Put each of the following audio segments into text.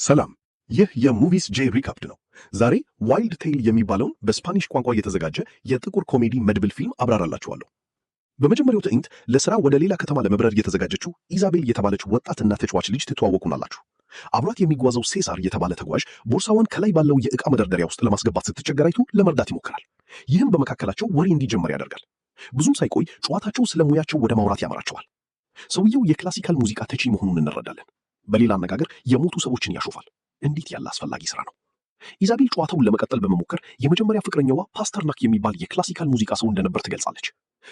ሰላም፣ ይህ የሙቪስ ጄ ሪካፕድ ነው። ዛሬ ዋይልድ ቴይል የሚባለውን በስፓኒሽ ቋንቋ የተዘጋጀ የጥቁር ኮሜዲ መድብል ፊልም አብራራላችኋለሁ። በመጀመሪያው ትዕይንት ለሥራ ወደ ሌላ ከተማ ለመብረር የተዘጋጀችው ኢዛቤል የተባለች ወጣትና ተጫዋች ልጅ ትተዋወቁናላችሁ። አብሯት የሚጓዘው ሴሳር የተባለ ተጓዥ ቦርሳዋን ከላይ ባለው የዕቃ መደርደሪያ ውስጥ ለማስገባት ስትቸገር አይቶ ለመርዳት ይሞክራል። ይህም በመካከላቸው ወሬ እንዲጀመር ያደርጋል። ብዙም ሳይቆይ ጨዋታቸው ስለ ሙያቸው ወደ ማውራት ያመራቸዋል። ሰውየው የክላሲካል ሙዚቃ ተቺ መሆኑን እንረዳለን። በሌላ አነጋገር የሞቱ ሰዎችን ያሾፋል። እንዴት ያለ አስፈላጊ ስራ ነው! ኢዛቤል ጨዋታውን ለመቀጠል በመሞከር የመጀመሪያ ፍቅረኛዋ ፓስተርናክ የሚባል የክላሲካል ሙዚቃ ሰው እንደነበር ትገልጻለች።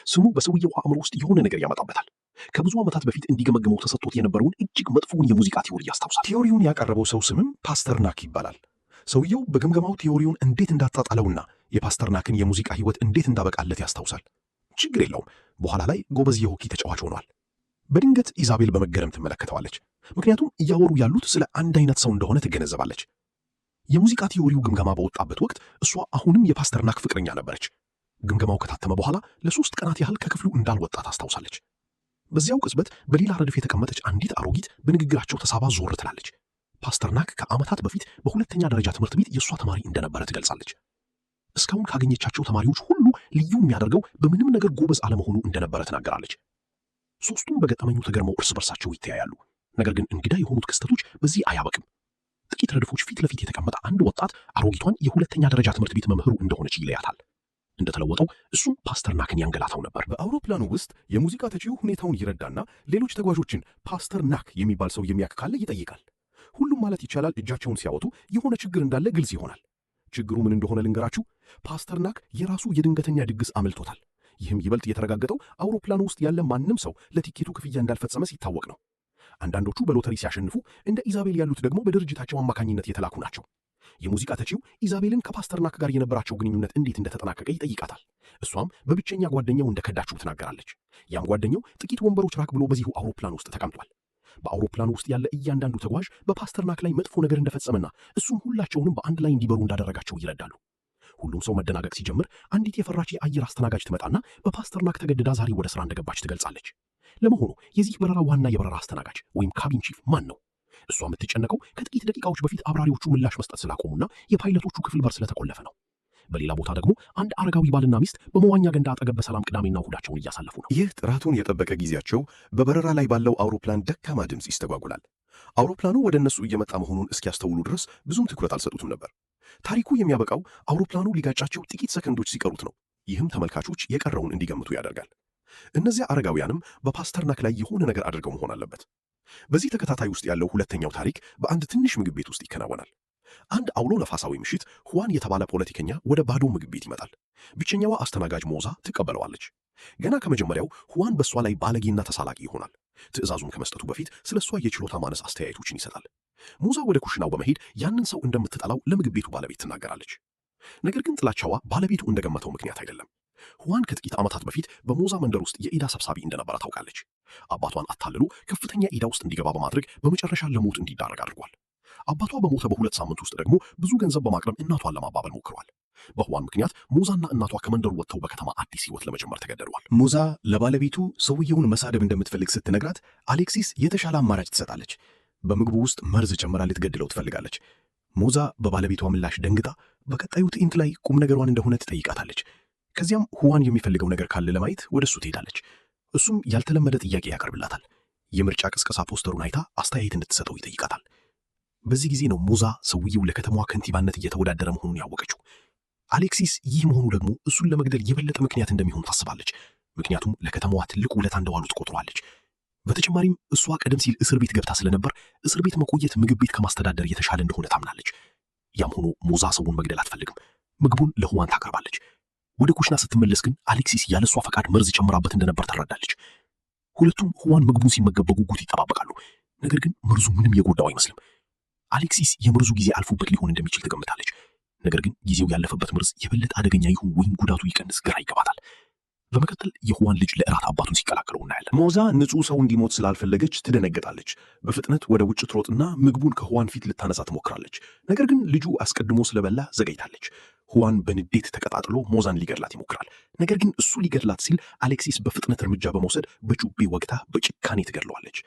ስሙ በሰውየው አእምሮ ውስጥ የሆነ ነገር ያመጣበታል። ከብዙ ዓመታት በፊት እንዲገመግመው ተሰጥቶት የነበረውን እጅግ መጥፎውን የሙዚቃ ቲዎሪ ያስታውሳል። ቲዎሪውን ያቀረበው ሰው ስምም ፓስተርናክ ይባላል። ሰውየው በግምገማው ቲዎሪውን እንዴት እንዳጣጣለውና የፓስተርናክን የሙዚቃ ህይወት እንዴት እንዳበቃለት ያስታውሳል። ችግር የለውም፣ በኋላ ላይ ጎበዝ የሆኪ ተጫዋች ሆኗል። በድንገት ኢዛቤል በመገረም ትመለከተዋለች። ምክንያቱም እያወሩ ያሉት ስለ አንድ አይነት ሰው እንደሆነ ትገነዘባለች። የሙዚቃ ቲዎሪው ግምገማ በወጣበት ወቅት እሷ አሁንም የፓስተርናክ ፍቅረኛ ነበረች። ግምገማው ከታተመ በኋላ ለ3 ቀናት ያህል ከክፍሉ እንዳልወጣ ታስታውሳለች። በዚያው ቅጽበት በሌላ ረድፍ የተቀመጠች አንዲት አሮጊት በንግግራቸው ተሳባ ዞር ትላለች። ፓስተርናክ ከዓመታት በፊት በሁለተኛ ደረጃ ትምህርት ቤት የእሷ ተማሪ እንደነበረ ትገልጻለች። እስካሁን ካገኘቻቸው ተማሪዎች ሁሉ ልዩ የሚያደርገው በምንም ነገር ጎበዝ አለመሆኑ እንደነበረ ትናገራለች። ሦስቱም በገጠመኙ ተገርመው እርስ በርሳቸው ይተያያሉ። ነገር ግን እንግዳ የሆኑት ክስተቶች በዚህ አያበቅም። ጥቂት ረድፎች ፊት ለፊት የተቀመጠ አንድ ወጣት አሮጊቷን የሁለተኛ ደረጃ ትምህርት ቤት መምህሩ እንደሆነች ይለያታል። እንደተለወጠው እሱም ፓስተርናክን ያንገላታው ነበር። በአውሮፕላኑ ውስጥ የሙዚቃ ተቺው ሁኔታውን ይረዳና ሌሎች ተጓዦችን ፓስተርናክ የሚባል ሰው የሚያክ ካለ ይጠይቃል። ሁሉም ማለት ይቻላል እጃቸውን ሲያወጡ የሆነ ችግር እንዳለ ግልጽ ይሆናል። ችግሩ ምን እንደሆነ ልንገራችሁ። ፓስተርናክ የራሱ የድንገተኛ ድግስ አመልጦታል። ይህም ይበልጥ የተረጋገጠው አውሮፕላኑ ውስጥ ያለ ማንም ሰው ለቲኬቱ ክፍያ እንዳልፈጸመ ሲታወቅ ነው። አንዳንዶቹ በሎተሪ ሲያሸንፉ፣ እንደ ኢዛቤል ያሉት ደግሞ በድርጅታቸው አማካኝነት የተላኩ ናቸው። የሙዚቃ ተቺው ኢዛቤልን ከፓስተርናክ ጋር የነበራቸው ግንኙነት እንዴት እንደተጠናቀቀ ይጠይቃታል። እሷም በብቸኛ ጓደኛው እንደከዳችው ትናገራለች። ያም ጓደኛው ጥቂት ወንበሮች ራቅ ብሎ በዚሁ አውሮፕላን ውስጥ ተቀምጧል። በአውሮፕላኑ ውስጥ ያለ እያንዳንዱ ተጓዥ በፓስተርናክ ላይ መጥፎ ነገር እንደፈጸመና እሱም ሁላቸውንም በአንድ ላይ እንዲበሩ እንዳደረጋቸው ይረዳሉ። ሁሉም ሰው መደናገጥ ሲጀምር አንዲት የፈራች የአየር አስተናጋጅ ትመጣና በፓስተርናክ ተገድዳ ዛሬ ወደ ሥራ እንደገባች ትገልጻለች። ለመሆኑ የዚህ በረራ ዋና የበረራ አስተናጋጅ ወይም ካቢን ቺፍ ማን ነው? እሷ የምትጨነቀው ከጥቂት ደቂቃዎች በፊት አብራሪዎቹ ምላሽ መስጠት ስላቆሙና የፓይለቶቹ ክፍል በር ስለተቆለፈ ነው። በሌላ ቦታ ደግሞ አንድ አረጋዊ ባልና ሚስት በመዋኛ ገንዳ አጠገብ በሰላም ቅዳሜና እሁዳቸውን እያሳለፉ ነው። ይህ ጥራቱን የጠበቀ ጊዜያቸው በበረራ ላይ ባለው አውሮፕላን ደካማ ድምፅ ይስተጓጉላል። አውሮፕላኑ ወደ እነሱ እየመጣ መሆኑን እስኪያስተውሉ ድረስ ብዙም ትኩረት አልሰጡትም ነበር። ታሪኩ የሚያበቃው አውሮፕላኑ ሊጋጫቸው ጥቂት ሰከንዶች ሲቀሩት ነው። ይህም ተመልካቾች የቀረውን እንዲገምቱ ያደርጋል። እነዚያ አረጋውያንም በፓስተርናክ ላይ የሆነ ነገር አድርገው መሆን አለበት። በዚህ ተከታታይ ውስጥ ያለው ሁለተኛው ታሪክ በአንድ ትንሽ ምግብ ቤት ውስጥ ይከናወናል። አንድ አውሎ ነፋሳዊ ምሽት ሁዋን የተባለ ፖለቲከኛ ወደ ባዶ ምግብ ቤት ይመጣል። ብቸኛዋ አስተናጋጅ ሞዛ ትቀበለዋለች። ገና ከመጀመሪያው ሁዋን በእሷ ላይ ባለጌና ተሳላቂ ይሆናል። ትዕዛዙን ከመስጠቱ በፊት ስለ እሷ የችሎታ ማነስ አስተያየቶችን ይሰጣል። ሞዛ ወደ ኩሽናው በመሄድ ያንን ሰው እንደምትጠላው ለምግብ ቤቱ ባለቤት ትናገራለች። ነገር ግን ጥላቻዋ ባለቤቱ እንደገመተው ምክንያት አይደለም። ሁዋን ከጥቂት ዓመታት በፊት በሞዛ መንደር ውስጥ የዕዳ ሰብሳቢ እንደነበረ ታውቃለች። አባቷን አታልሎ ከፍተኛ ዕዳ ውስጥ እንዲገባ በማድረግ በመጨረሻ ለሞት እንዲዳረግ አድርጓል። አባቷ በሞተ በ2 ሳምንት ውስጥ ደግሞ ብዙ ገንዘብ በማቅረብ እናቷን ለማባበል ሞክሯል። በሁዋን ምክንያት ሞዛና እናቷ ከመንደሩ ወጥተው በከተማ አዲስ ሕይወት ለመጀመር ተገደዷል። ሞዛ ለባለቤቱ ሰውየውን መሳደብ እንደምትፈልግ ስትነግራት አሌክሲስ የተሻለ አማራጭ ትሰጣለች። በምግቡ ውስጥ መርዝ ጨምራ ልትገድለው ትፈልጋለች። ሞዛ በባለቤቷ ምላሽ ደንግጣ በቀጣዩ ትዕይንት ላይ ቁም ነገሯን እንደሆነ ትጠይቃታለች። ከዚያም ሁዋን የሚፈልገው ነገር ካለ ለማየት ወደ እሱ ትሄዳለች። እሱም ያልተለመደ ጥያቄ ያቀርብላታል። የምርጫ ቅስቀሳ ፖስተሩን አይታ አስተያየት እንድትሰጠው ይጠይቃታል። በዚህ ጊዜ ነው ሞዛ ሰውየው ለከተማዋ ከንቲባነት እየተወዳደረ መሆኑን ያወቀችው። አሌክሲስ ይህ መሆኑ ደግሞ እሱን ለመግደል የበለጠ ምክንያት እንደሚሆን ታስባለች። ምክንያቱም ለከተማዋ ትልቅ ውለታ እንደዋሉ ትቆጥሯለች። በተጨማሪም እሷ ቀደም ሲል እስር ቤት ገብታ ስለነበር እስር ቤት መቆየት ምግብ ቤት ከማስተዳደር የተሻለ እንደሆነ ታምናለች። ያም ሆኖ ሞዛ ሰውን መግደል አትፈልግም። ምግቡን ለሁዋን ታቀርባለች። ወደ ኩሽና ስትመለስ ግን አሌክሲስ ያለ እሷ ፈቃድ መርዝ ጨምራበት እንደነበር ትረዳለች። ሁለቱም ሁዋን ምግቡን ሲመገብ በጉጉት ይጠባበቃሉ። ነገር ግን መርዙ ምንም የጎዳው አይመስልም። አሌክሲስ የመርዙ ጊዜ አልፎበት ሊሆን እንደሚችል ትገምታለች። ነገር ግን ጊዜው ያለፈበት መርዝ የበለጠ አደገኛ ይሁን ወይም ጉዳቱ ይቀንስ ግራ ይገባታል። በመቀጠል የሁዋን ልጅ ለእራት አባቱን ሲቀላቀለው እናያለን። ሞዛ ንጹሕ ሰው እንዲሞት ስላልፈለገች ትደነግጣለች። በፍጥነት ወደ ውጭ ትሮጥና ምግቡን ከሁዋን ፊት ልታነሳ ትሞክራለች። ነገር ግን ልጁ አስቀድሞ ስለበላ ዘገይታለች። ሁዋን በንዴት ተቀጣጥሎ ሞዛን ሊገድላት ይሞክራል። ነገር ግን እሱ ሊገድላት ሲል አሌክሲስ በፍጥነት እርምጃ በመውሰድ በጩቤ ወግታ በጭካኔ ትገድለዋለች።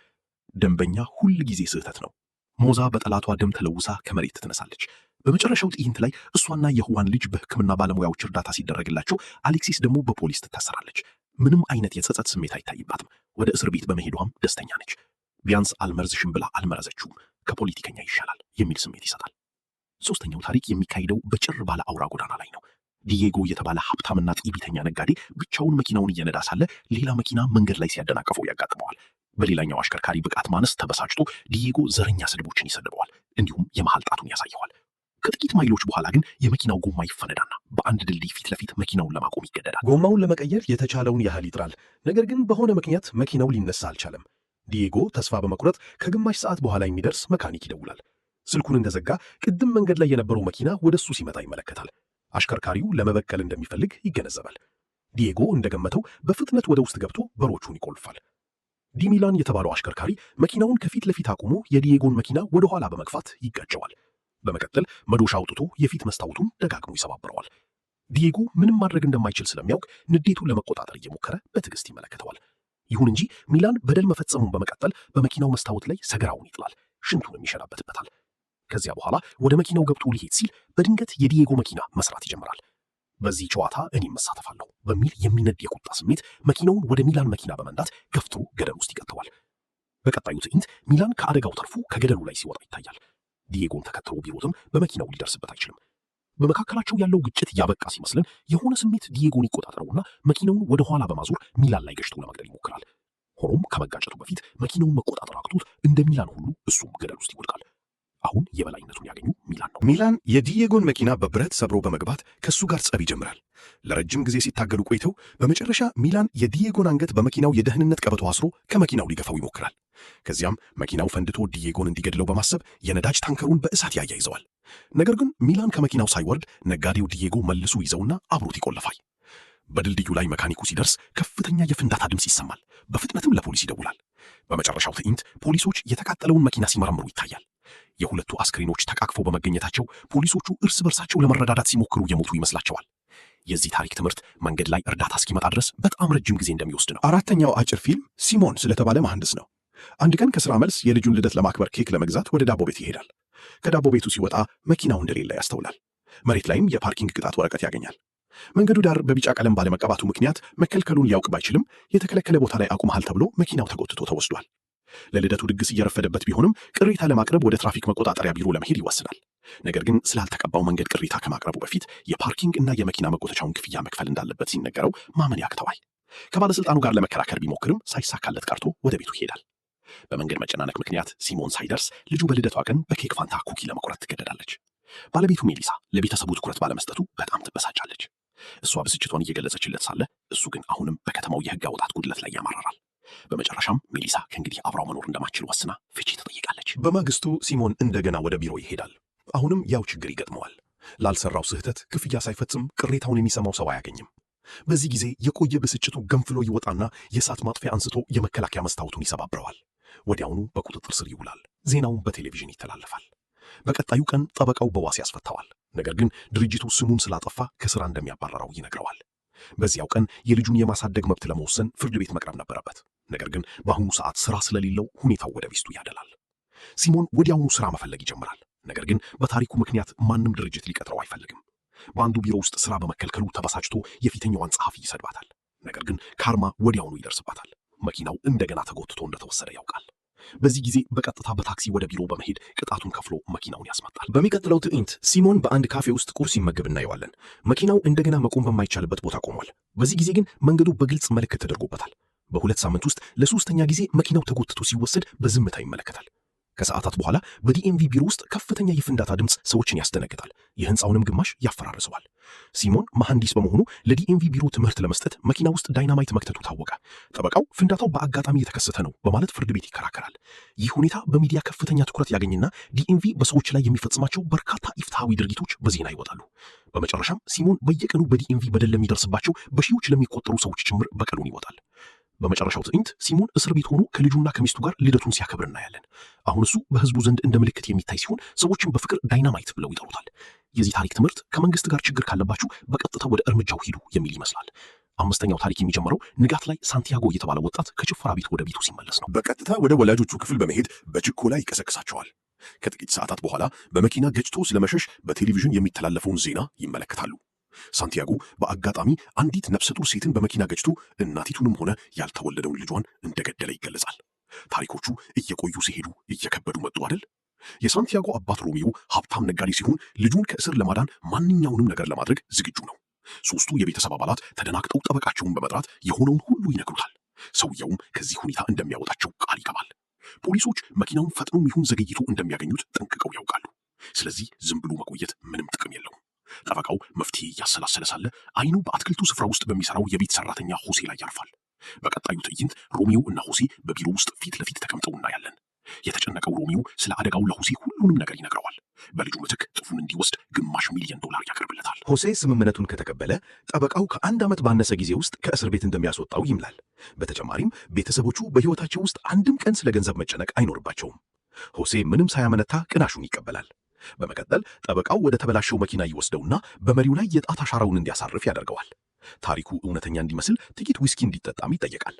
ደንበኛ ሁል ጊዜ ስህተት ነው። ሞዛ በጠላቷ ደም ተለውሳ ከመሬት ትነሳለች። በመጨረሻው ትዕይንት ላይ እሷና የህዋን ልጅ በሕክምና ባለሙያዎች እርዳታ ሲደረግላቸው፣ አሌክሲስ ደግሞ በፖሊስ ትታሰራለች። ምንም አይነት የጸጸት ስሜት አይታይባትም። ወደ እስር ቤት በመሄዷም ደስተኛ ነች። ቢያንስ አልመርዝሽም ብላ አልመረዘችውም፣ ከፖለቲከኛ ይሻላል የሚል ስሜት ይሰጣል። ሶስተኛው ታሪክ የሚካሄደው በጭር ባለ አውራ ጎዳና ላይ ነው። ዲዬጎ የተባለ ሀብታምና ጢቢተኛ ነጋዴ ብቻውን መኪናውን እየነዳ ሳለ ሌላ መኪና መንገድ ላይ ሲያደናቀፈው ያጋጥመዋል። በሌላኛው አሽከርካሪ ብቃት ማነስ ተበሳጭቶ ዲዬጎ ዘረኛ ስድቦችን ይሰድበዋል፣ እንዲሁም የመሃል ጣቱን ያሳየዋል። ከጥቂት ማይሎች በኋላ ግን የመኪናው ጎማ ይፈነዳና በአንድ ድልድይ ፊት ለፊት መኪናውን ለማቆም ይገደዳል። ጎማውን ለመቀየር የተቻለውን ያህል ይጥራል። ነገር ግን በሆነ ምክንያት መኪናው ሊነሳ አልቻለም። ዲዬጎ ተስፋ በመቁረጥ ከግማሽ ሰዓት በኋላ የሚደርስ መካኒክ ይደውላል። ስልኩን እንደዘጋ ቅድም መንገድ ላይ የነበረው መኪና ወደ እሱ ሲመጣ ይመለከታል። አሽከርካሪው ለመበቀል እንደሚፈልግ ይገነዘባል። ዲዬጎ እንደገመተው በፍጥነት ወደ ውስጥ ገብቶ በሮቹን ይቆልፋል። ዲሚላን የተባለው አሽከርካሪ መኪናውን ከፊት ለፊት አቁሞ የዲዬጎን መኪና ወደ ኋላ በመግፋት ይጋጨዋል። በመቀጠል መዶሻ አውጥቶ የፊት መስታወቱን ደጋግሞ ይሰባብረዋል። ዲዬጎ ምንም ማድረግ እንደማይችል ስለሚያውቅ ንዴቱን ለመቆጣጠር እየሞከረ በትዕግስት ይመለከተዋል። ይሁን እንጂ ሚላን በደል መፈጸሙን በመቀጠል በመኪናው መስታወት ላይ ሰገራውን ይጥላል፣ ሽንቱንም ይሸናበትበታል። ከዚያ በኋላ ወደ መኪናው ገብቶ ሊሄድ ሲል በድንገት የዲዬጎ መኪና መስራት ይጀምራል። በዚህ ጨዋታ እኔም መሳተፋለሁ በሚል የሚነድ የቁጣ ስሜት መኪናውን ወደ ሚላን መኪና በመንዳት ገፍትሮ ገደል ውስጥ ይቀጥተዋል። በቀጣዩ ትዕይንት ሚላን ከአደጋው ተርፎ ከገደሉ ላይ ሲወጣ ይታያል። ዲዬጎን ተከትሎ ቢሮጥም በመኪናው ሊደርስበት አይችልም። በመካከላቸው ያለው ግጭት ያበቃ ሲመስልን የሆነ ስሜት ዲዬጎን ይቆጣጠረውና መኪናውን ወደ ኋላ በማዞር ሚላን ላይ ገጭቶ ለመግደል ይሞክራል። ሆኖም ከመጋጨቱ በፊት መኪናውን መቆጣጠር አቅቶት እንደ ሚላን ሁሉ እሱም ገደል ውስጥ ይወድቃል። አሁን የበላይነቱን ያገኙ ሚላን ነው። ሚላን የዲዬጎን መኪና በብረት ሰብሮ በመግባት ከሱ ጋር ጸብ ይጀምራል። ለረጅም ጊዜ ሲታገሉ ቆይተው በመጨረሻ ሚላን የዲዬጎን አንገት በመኪናው የደህንነት ቀበቶ አስሮ ከመኪናው ሊገፋው ይሞክራል። ከዚያም መኪናው ፈንድቶ ዲዬጎን እንዲገድለው በማሰብ የነዳጅ ታንከሩን በእሳት ያያይዘዋል። ነገር ግን ሚላን ከመኪናው ሳይወርድ ነጋዴው ዲዬጎ መልሶ ይዘውና አብሮት ይቆለፋል። በድልድዩ ላይ መካኒኩ ሲደርስ ከፍተኛ የፍንዳታ ድምፅ ይሰማል። በፍጥነትም ለፖሊስ ይደውላል። በመጨረሻው ትዕይንት ፖሊሶች የተቃጠለውን መኪና ሲመረምሩ ይታያል። የሁለቱ አስክሬኖች ተቃቅፈው በመገኘታቸው ፖሊሶቹ እርስ በርሳቸው ለመረዳዳት ሲሞክሩ የሞቱ ይመስላቸዋል። የዚህ ታሪክ ትምህርት መንገድ ላይ እርዳታ እስኪመጣ ድረስ በጣም ረጅም ጊዜ እንደሚወስድ ነው። አራተኛው አጭር ፊልም ሲሞን ስለተባለ መሐንዲስ ነው። አንድ ቀን ከሥራ መልስ የልጁን ልደት ለማክበር ኬክ ለመግዛት ወደ ዳቦ ቤት ይሄዳል። ከዳቦ ቤቱ ሲወጣ መኪናው እንደሌለ ያስተውላል። መሬት ላይም የፓርኪንግ ቅጣት ወረቀት ያገኛል። መንገዱ ዳር በቢጫ ቀለም ባለመቀባቱ ምክንያት መከልከሉን ሊያውቅ ባይችልም የተከለከለ ቦታ ላይ አቁመሃል ተብሎ መኪናው ተጎትቶ ተወስዷል። ለልደቱ ድግስ እየረፈደበት ቢሆንም ቅሬታ ለማቅረብ ወደ ትራፊክ መቆጣጠሪያ ቢሮ ለመሄድ ይወስናል። ነገር ግን ስላልተቀባው መንገድ ቅሬታ ከማቅረቡ በፊት የፓርኪንግ እና የመኪና መጎተቻውን ክፍያ መክፈል እንዳለበት ሲነገረው ማመን ያቅተዋል። ከባለስልጣኑ ጋር ለመከራከር ቢሞክርም ሳይሳካለት ቀርቶ ወደ ቤቱ ይሄዳል። በመንገድ መጨናነቅ ምክንያት ሲሞን ሳይደርስ ልጁ በልደቷ ቀን በኬክ ፋንታ ኩኪ ለመቁረጥ ትገደዳለች። ባለቤቱ ሜሊሳ ለቤተሰቡ ትኩረት ባለመስጠቱ በጣም ትበሳጫለች። እሷ ብስጭቷን እየገለጸችለት ሳለ እሱ ግን አሁንም በከተማው የሕግ አውጣት ጉድለት ላይ ያማራራል። በመጨረሻም ሜሊሳ ከእንግዲህ አብራው መኖር እንደማትችል ወስና ፍቺ ትጠይቃለች። በማግስቱ ሲሞን እንደገና ወደ ቢሮ ይሄዳል። አሁንም ያው ችግር ይገጥመዋል። ላልሰራው ስህተት ክፍያ ሳይፈጽም ቅሬታውን የሚሰማው ሰው አያገኝም። በዚህ ጊዜ የቆየ ብስጭቱ ገንፍሎ ይወጣና የእሳት ማጥፊያ አንስቶ የመከላከያ መስታወቱን ይሰባብረዋል። ወዲያውኑ በቁጥጥር ስር ይውላል። ዜናውን በቴሌቪዥን ይተላለፋል። በቀጣዩ ቀን ጠበቃው በዋስ ያስፈታዋል። ነገር ግን ድርጅቱ ስሙን ስላጠፋ ከሥራ እንደሚያባረረው ይነግረዋል። በዚያው ቀን የልጁን የማሳደግ መብት ለመወሰን ፍርድ ቤት መቅረብ ነበረበት። ነገር ግን በአሁኑ ሰዓት ሥራ ስለሌለው ሁኔታው ወደ ሚስቱ ያደላል። ሲሞን ወዲያውኑ ሥራ መፈለግ ይጀምራል። ነገር ግን በታሪኩ ምክንያት ማንም ድርጅት ሊቀጥረው አይፈልግም። በአንዱ ቢሮ ውስጥ ሥራ በመከልከሉ ተበሳጭቶ የፊተኛዋን ጸሐፊ ይሰድባታል። ነገር ግን ካርማ ወዲያውኑ ይደርስባታል። መኪናው እንደገና ተጎትቶ እንደተወሰደ ያውቃል። በዚህ ጊዜ በቀጥታ በታክሲ ወደ ቢሮ በመሄድ ቅጣቱን ከፍሎ መኪናውን ያስመጣል። በሚቀጥለው ትዕይንት ሲሞን በአንድ ካፌ ውስጥ ቁርስ ሲመገብ እናየዋለን። መኪናው እንደገና መቆም በማይቻልበት ቦታ ቆሟል። በዚህ ጊዜ ግን መንገዱ በግልጽ ምልክት ተደርጎበታል። በ2 ሳምንት ውስጥ ለ3ኛ ጊዜ መኪናው ተጎትቶ ሲወሰድ በዝምታ ይመለከታል። ከሰዓታት በኋላ በዲኤምቪ ቢሮ ውስጥ ከፍተኛ የፍንዳታ ድምፅ ሰዎችን ያስደነግጣል። የህንፃውንም ግማሽ ያፈራርሰዋል። ሲሞን መሐንዲስ በመሆኑ ለዲኤምቪ ቢሮ ትምህርት ለመስጠት መኪና ውስጥ ዳይናማይት መክተቱ ታወቀ። ጠበቃው ፍንዳታው በአጋጣሚ የተከሰተ ነው በማለት ፍርድ ቤት ይከራከራል። ይህ ሁኔታ በሚዲያ ከፍተኛ ትኩረት ያገኝና ዲኤምቪ በሰዎች ላይ የሚፈጽማቸው በርካታ ኢፍትሐዊ ድርጊቶች በዜና ይወጣሉ። በመጨረሻም ሲሞን በየቀኑ በዲኤምቪ በደል ለሚደርስባቸው በሺዎች ለሚቆጠሩ ሰዎች ጭምር በቀሉን ይወጣል። በመጨረሻው ትዕይንት ሲሞን እስር ቤት ሆኖ ከልጁና ከሚስቱ ጋር ልደቱን ሲያከብር እናያለን። አሁን እሱ በህዝቡ ዘንድ እንደ ምልክት የሚታይ ሲሆን ሰዎችን በፍቅር ዳይናማይት ብለው ይጠሩታል። የዚህ ታሪክ ትምህርት ከመንግስት ጋር ችግር ካለባችሁ በቀጥታ ወደ እርምጃው ሂዱ የሚል ይመስላል። አምስተኛው ታሪክ የሚጀምረው ንጋት ላይ ሳንቲያጎ የተባለ ወጣት ከጭፈራ ቤት ወደ ቤቱ ሲመለስ ነው። በቀጥታ ወደ ወላጆቹ ክፍል በመሄድ በችኮላ ይቀሰቅሳቸዋል። ከጥቂት ሰዓታት በኋላ በመኪና ገጭቶ ስለመሸሽ በቴሌቪዥን የሚተላለፈውን ዜና ይመለከታሉ። ሳንቲያጎ በአጋጣሚ አንዲት ነፍሰ ጡር ሴትን በመኪና ገጭቶ እናቲቱንም ሆነ ያልተወለደውን ልጇን እንደገደለ ይገለጻል። ታሪኮቹ እየቆዩ ሲሄዱ እየከበዱ መጡ አይደል? የሳንቲያጎ አባት ሮሚዮ ሀብታም ነጋዴ ሲሆን ልጁን ከእስር ለማዳን ማንኛውንም ነገር ለማድረግ ዝግጁ ነው። ሦስቱ የቤተሰብ አባላት ተደናግጠው ጠበቃቸውን በመጥራት የሆነውን ሁሉ ይነግሩታል። ሰውየውም ከዚህ ሁኔታ እንደሚያወጣቸው ቃል ይገባል። ፖሊሶች መኪናውን ፈጥኖም ይሁን ዘገይቶ እንደሚያገኙት ጠንቅቀው ያውቃሉ። ስለዚህ ዝም ብሎ መቆየት ምንም ጥቅም የለውም። ጠበቃው መፍትሄ እያሰላሰለ ሳለ አይኑ በአትክልቱ ስፍራ ውስጥ በሚሰራው የቤት ሰራተኛ ሆሴ ላይ ያርፋል። በቀጣዩ ትዕይንት ሮሚዮ እና ሆሴ በቢሮ ውስጥ ፊት ለፊት ተቀምጠው እናያለን። የተጨነቀው ሮሚዮ ስለ አደጋው ለሆሴ ሁሉንም ነገር ይነግረዋል። በልጁ ምትክ ጥፉን እንዲወስድ $500,000 ያቀርብለታል። ሆሴ ስምምነቱን ከተቀበለ ጠበቃው ከ1 ዓመት ባነሰ ጊዜ ውስጥ ከእስር ቤት እንደሚያስወጣው ይምላል። በተጨማሪም ቤተሰቦቹ በሕይወታቸው ውስጥ አንድም ቀን ስለ ገንዘብ መጨነቅ አይኖርባቸውም። ሆሴ ምንም ሳያመነታ ቅናሹን ይቀበላል። በመቀጠል ጠበቃው ወደ ተበላሸው መኪና ይወስደውና በመሪው ላይ የጣት አሻራውን እንዲያሳርፍ ያደርገዋል። ታሪኩ እውነተኛ እንዲመስል ጥቂት ዊስኪ እንዲጠጣም ይጠየቃል።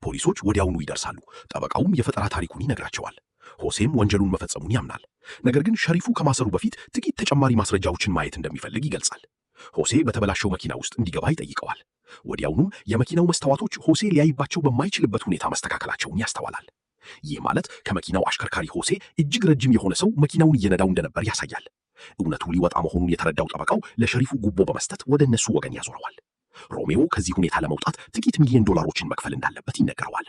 ፖሊሶች ወዲያውኑ ይደርሳሉ። ጠበቃውም የፈጠራ ታሪኩን ይነግራቸዋል። ሆሴም ወንጀሉን መፈጸሙን ያምናል። ነገር ግን ሸሪፉ ከማሰሩ በፊት ጥቂት ተጨማሪ ማስረጃዎችን ማየት እንደሚፈልግ ይገልጻል። ሆሴ በተበላሸው መኪና ውስጥ እንዲገባ ይጠይቀዋል። ወዲያውኑም የመኪናው መስተዋቶች ሆሴ ሊያይባቸው በማይችልበት ሁኔታ መስተካከላቸውን ያስተዋላል። ይህ ማለት ከመኪናው አሽከርካሪ ሆሴ እጅግ ረጅም የሆነ ሰው መኪናውን እየነዳው እንደነበር ያሳያል። እውነቱ ሊወጣ መሆኑን የተረዳው ጠበቃው ለሸሪፉ ጉቦ በመስጠት ወደ እነሱ ወገን ያዞረዋል። ሮሜዮ ከዚህ ሁኔታ ለመውጣት ጥቂት $1,000,000 መክፈል እንዳለበት ይነገረዋል።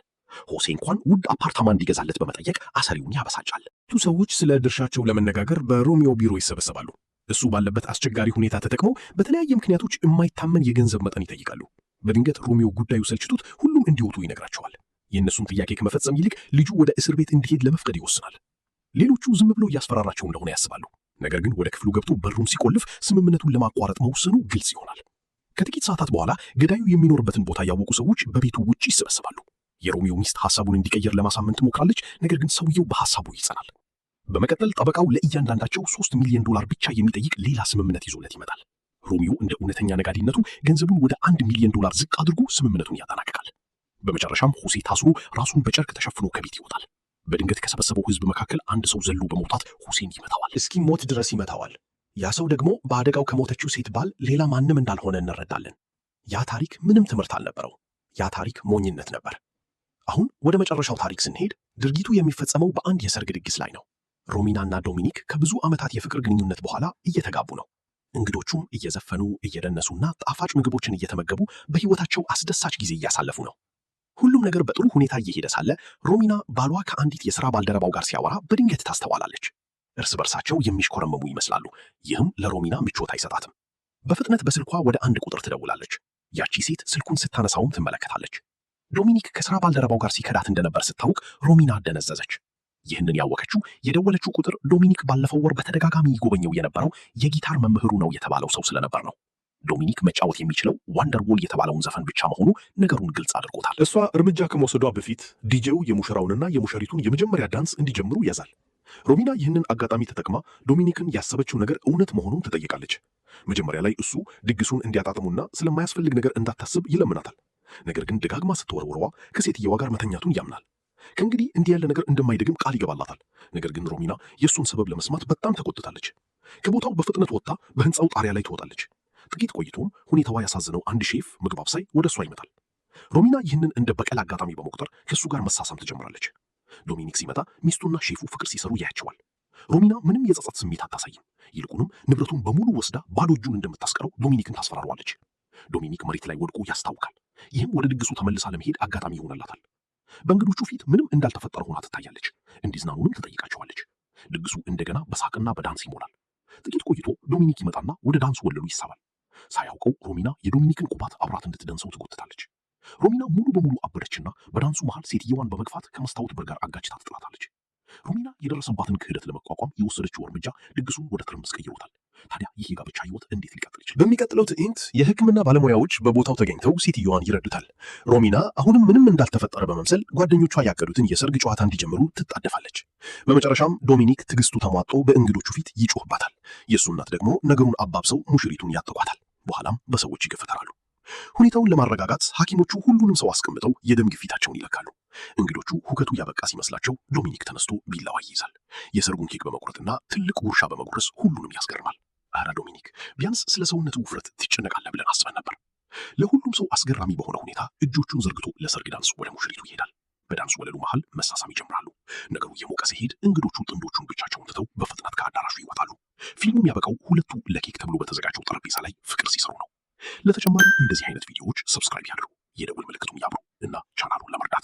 ሆሴ እንኳን ውድ አፓርታማ እንዲገዛለት በመጠየቅ አሰሪውን ያበሳጫል። ሁለቱ ሰዎች ስለ ድርሻቸው ለመነጋገር በሮሚዮ ቢሮ ይሰበሰባሉ። እሱ ባለበት አስቸጋሪ ሁኔታ ተጠቅመው በተለያየ ምክንያቶች የማይታመን የገንዘብ መጠን ይጠይቃሉ። በድንገት ሮሚዮ ጉዳዩ ሰልችቶት ሁሉም እንዲወጡ ይነግራቸዋል። የእነሱን ጥያቄ ከመፈጸም ይልቅ ልጁ ወደ እስር ቤት እንዲሄድ ለመፍቀድ ይወስናል። ሌሎቹ ዝም ብሎ እያስፈራራቸው እንደሆነ ያስባሉ። ነገር ግን ወደ ክፍሉ ገብቶ በሩን ሲቆልፍ ስምምነቱን ለማቋረጥ መወሰኑ ግልጽ ይሆናል። ከጥቂት ሰዓታት በኋላ ገዳዩ የሚኖርበትን ቦታ ያወቁ ሰዎች በቤቱ ውጭ ይሰበሰባሉ። የሮሚዮ ሚስት ሐሳቡን እንዲቀየር ለማሳመን ትሞክራለች። ነገር ግን ሰውየው በሐሳቡ ይጸናል። በመቀጠል ጠበቃው ለእያንዳንዳቸው $3,000,000 ብቻ የሚጠይቅ ሌላ ስምምነት ይዞለት ይመጣል። ሮሚዮ እንደ እውነተኛ ነጋዴነቱ ገንዘቡን ወደ $1,000,000 ዝቅ አድርጎ ስምምነቱን ያጠናቅቃል። በመጨረሻም ሆሴ ታስሮ ራሱን በጨርቅ ተሸፍኖ ከቤት ይወጣል። በድንገት ከሰበሰበው ሕዝብ መካከል አንድ ሰው ዘሎ በመውጣት ሆሴን ይመታዋል። እስኪሞት ድረስ ይመታዋል። ያ ሰው ደግሞ በአደጋው ከሞተችው ሴት ባል ሌላ ማንም እንዳልሆነ እንረዳለን። ያ ታሪክ ምንም ትምህርት አልነበረው። ያ ታሪክ ሞኝነት ነበር። አሁን ወደ መጨረሻው ታሪክ ስንሄድ ድርጊቱ የሚፈጸመው በአንድ የሰርግ ድግስ ላይ ነው። ሮሚና እና ዶሚኒክ ከብዙ ዓመታት የፍቅር ግንኙነት በኋላ እየተጋቡ ነው። እንግዶቹም እየዘፈኑ እየደነሱና ጣፋጭ ምግቦችን እየተመገቡ በሕይወታቸው አስደሳች ጊዜ እያሳለፉ ነው። ሁሉም ነገር በጥሩ ሁኔታ እየሄደ ሳለ ሮሚና ባሏ ከአንዲት የሥራ ባልደረባው ጋር ሲያወራ በድንገት ታስተዋላለች። እርስ በርሳቸው የሚሽኮረመሙ ይመስላሉ። ይህም ለሮሚና ምቾት አይሰጣትም። በፍጥነት በስልኳ ወደ አንድ ቁጥር ትደውላለች። ያቺ ሴት ስልኩን ስታነሳውም ትመለከታለች። ዶሚኒክ ከሥራ ባልደረባው ጋር ሲከዳት እንደነበር ስታውቅ ሮሚና ደነዘዘች። ይህንን ያወቀችው የደወለችው ቁጥር ዶሚኒክ ባለፈው ወር በተደጋጋሚ ይጎበኘው የነበረው የጊታር መምህሩ ነው የተባለው ሰው ስለነበር ነው። ዶሚኒክ መጫወት የሚችለው ዋንደርዎል የተባለውን ዘፈን ብቻ መሆኑ ነገሩን ግልጽ አድርጎታል። እሷ እርምጃ ከመውሰዷ በፊት ዲጄው የሙሽራውንና የሙሽሪቱን የመጀመሪያ ዳንስ እንዲጀምሩ ያዛል። ሮሚና ይህንን አጋጣሚ ተጠቅማ ዶሚኒክን ያሰበችው ነገር እውነት መሆኑን ትጠይቃለች። መጀመሪያ ላይ እሱ ድግሱን እንዲያጣጥሙና ስለማያስፈልግ ነገር እንዳታስብ ይለምናታል። ነገር ግን ደጋግማ ስትወረውረዋ ከሴትየዋ ጋር መተኛቱን ያምናል። ከእንግዲህ እንዲህ ያለ ነገር እንደማይደግም ቃል ይገባላታል። ነገር ግን ሮሚና የእሱን ሰበብ ለመስማት በጣም ተቆጥታለች። ከቦታው በፍጥነት ወጥታ በህንፃው ጣሪያ ላይ ትወጣለች። ጥቂት ቆይቶም ሁኔታዋ ያሳዝነው አንድ ሼፍ ምግብ አብሳይ ወደ እሷ ይመጣል። ሮሚና ይህንን እንደ በቀል አጋጣሚ በመቁጠር ከእሱ ጋር መሳሳም ትጀምራለች። ዶሚኒክ ሲመጣ ሚስቱና ሼፉ ፍቅር ሲሰሩ ያያቸዋል። ሮሚና ምንም የጸጸት ስሜት አታሳይም። ይልቁንም ንብረቱን በሙሉ ወስዳ ባዶ እጁን እንደምታስቀረው ዶሚኒክን ታስፈራሯለች። ዶሚኒክ መሬት ላይ ወድቆ ያስታውካል። ይህም ወደ ድግሱ ተመልሳ ለመሄድ አጋጣሚ ይሆንላታል። በእንግዶቹ ፊት ምንም እንዳልተፈጠረ ሆና ትታያለች። እንዲዝናኑንም ትጠይቃቸዋለች። ድግሱ እንደገና በሳቅና በዳንስ ይሞላል። ጥቂት ቆይቶ ዶሚኒክ ይመጣና ወደ ዳንሱ ወለሉ ይሳባል። ሳያውቀው ሮሚና የዶሚኒክን ቁባት አብራት እንድትደንሰው ትጎትታለች። ሮሚና ሙሉ በሙሉ አበደችና በዳንሱ መሃል ሴትየዋን በመግፋት ከመስታወት በር ጋር አጋጭታ ትጥላታለች። ሮሚና የደረሰባትን ክህደት ለመቋቋም የወሰደችው እርምጃ ድግሱን ወደ ትርምስ ቀይሮታል። ታዲያ ይህ የጋብቻ ሕይወት እንዴት ሊቀጥል ይችላል? በሚቀጥለው ትዕይንት የሕክምና ባለሙያዎች በቦታው ተገኝተው ሴትየዋን ይረዱታል። ሮሚና አሁንም ምንም እንዳልተፈጠረ በመምሰል ጓደኞቿ ያቀዱትን የሰርግ ጨዋታ እንዲጀምሩ ትጣደፋለች። በመጨረሻም ዶሚኒክ ትዕግስቱ ተሟጦ በእንግዶቹ ፊት ይጮህባታል። የእሱ እናት ደግሞ ነገሩን አባብሰው ሙሽሪቱን ያጠቋታል። በኋላም በሰዎች ይገፈተራሉ። ሁኔታውን ለማረጋጋት ሐኪሞቹ ሁሉንም ሰው አስቀምጠው የደም ግፊታቸውን ይለካሉ። እንግዶቹ ሁከቱ ያበቃ ሲመስላቸው ዶሚኒክ ተነስቶ ቢላዋ ይይዛል። የሰርጉን ኬክ በመቁረጥና ትልቅ ጉርሻ በመጉረስ ሁሉንም ያስገርማል። አረ ዶሚኒክ ቢያንስ ስለ ሰውነቱ ውፍረት ትጨነቃለህ ብለን አስበን ነበር። ለሁሉም ሰው አስገራሚ በሆነ ሁኔታ እጆቹን ዘርግቶ ለሰርግ ዳንስ ወደ ሙሽሪቱ ይሄዳል። በዳንስ ወለሉ መሃል መሳሳም ይጀምራሉ። ነገሩ እየሞቀ ሲሄድ እንግዶቹ ጥንዶቹን ብቻቸውን ትተው በፍጥነት ከአዳራሹ ይወጣሉ። ፊልሙ የሚያበቃው ሁለቱ ለኬክ ተብሎ በተዘጋጀው ጠረጴዛ ላይ ፍቅር ሲሰሩ ነው። ለተጨማሪ እንደዚህ አይነት ቪዲዮዎች ሰብስክራይብ ያድርጉ፣ የደውል ምልክቱን ያብሩ እና ቻናሉን ለመርዳት